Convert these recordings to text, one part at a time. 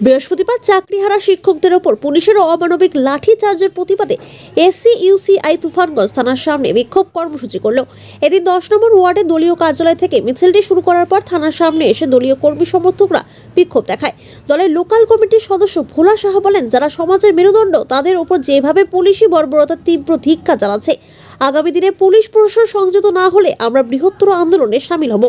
বৃহস্পতিবার চাকরিহারা শিক্ষকদের ওপর পুলিশের অমানবিক লাঠিচার্জের প্রতিবাদে এসসিইউসিআই তুফানগঞ্জ থানার সামনে বিক্ষোভ কর্মসূচি করল। এদিন 10 নম্বর ওয়ার্ডে দলীয় কার্যালয় থেকে মিছিলটি শুরু করার পর থানার সামনে এসে দলীয় কর্মী সমর্থকরা বিক্ষোভ দেখায়। দলের লোকাল কমিটির সদস্য ভোলা সাহা বলেন, যারা সমাজের মেরুদণ্ড তাদের ওপর যেভাবে পুলিশি বর্বরতার তীব্র ধিক্কার জানাচ্ছে, আগামী দিনে পুলিশ প্রশাসন সংযত না হলে আমরা বৃহত্তর আন্দোলনে শামিল হব।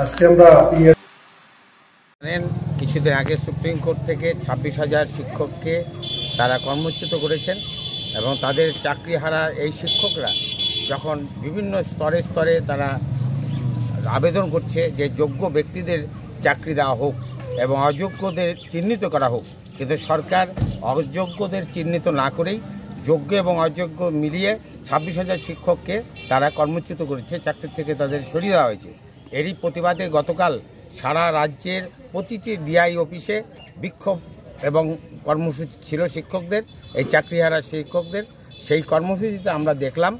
আজকে আমরা কিছুদিন আগে সুপ্রিম কোর্ট থেকে 26,000 শিক্ষককে তারা কর্মচ্যুত করেছেন এবং তাদের চাকরিহারা এই শিক্ষকরা যখন বিভিন্ন স্তরে স্তরে তারা আবেদন করছে যে যোগ্য ব্যক্তিদের চাকরি দেওয়া হোক এবং অযোগ্যদের চিহ্নিত করা হোক, কিন্তু সরকার অযোগ্যদের চিহ্নিত না করেই যোগ্য এবং অযোগ্য মিলিয়ে 26,000 শিক্ষককে তারা কর্মচ্যুত করেছে, চাকরি থেকে তাদের সরিয়ে দেওয়া হয়েছে। এরই প্রতিবাদে গতকাল সারা রাজ্যের প্রতিটি ডিআই অফিসে বিক্ষোভ এবং কর্মসূচি ছিল শিক্ষকদের, এই চাকরিহারা শিক্ষকদের। সেই কর্মসূচিতে আমরা দেখলাম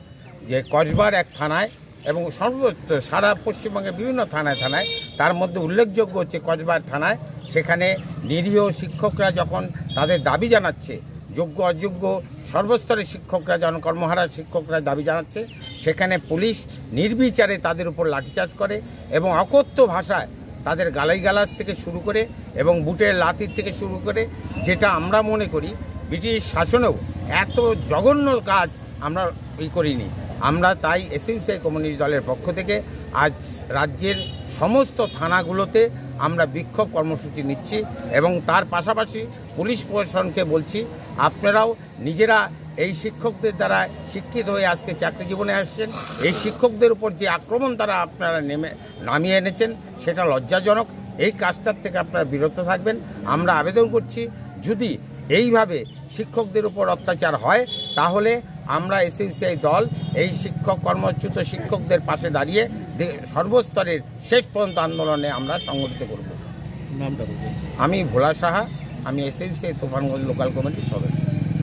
যে কসবার এক থানায় এবং সর্বত্র সারা পশ্চিমবঙ্গের বিভিন্ন থানায় থানায়, তার মধ্যে উল্লেখযোগ্য হচ্ছে কসবার থানায়, সেখানে নিরীহ শিক্ষকরা যখন তাদের দাবি জানাচ্ছে, যোগ্য অযোগ্য সর্বস্তরের শিক্ষকরা যখন কর্মহারা শিক্ষকরা দাবি জানাচ্ছে, সেখানে পুলিশ নির্বিচারে তাদের উপর লাঠিচার্জ করে এবং অকথ্য ভাষায় তাদের গালাইগালাজ থেকে শুরু করে এবং বুটের লাথির থেকে শুরু করে, যেটা আমরা মনে করি ব্রিটিশ শাসনেও এত জঘন্য কাজ আমরা করিনি। আমরা তাই এসইউসিআই কমিউনিস্ট দলের পক্ষ থেকে আজ রাজ্যের সমস্ত থানাগুলোতে আমরা বিক্ষোভ কর্মসূচি নিচ্ছি এবং তার পাশাপাশি পুলিশ প্রশাসনকে বলছি, আপনারাও নিজেরা এই শিক্ষকদের দ্বারা শিক্ষিত হয়ে আজকে চাকরি জীবনে আসছেন, এই শিক্ষকদের উপর যে আক্রমণ তারা আপনারা নামিয়ে এনেছেন সেটা লজ্জাজনক। এই কাজটার থেকে আপনারা বিরত থাকবেন। আমরা আবেদন করছি, যদি এইভাবে শিক্ষকদের উপর অত্যাচার হয় তাহলে আমরা এসইউসিআই দল এই শিক্ষক কর্মচ্যুত শিক্ষকদের পাশে দাঁড়িয়ে সর্বস্তরের শেষ পর্যন্ত আন্দোলনে আমরা সংগঠিত করব। আমি ভোলা সাহা, আমি এসইউসিআই তুফানগঞ্জ লোকাল কমিটির সদস্য।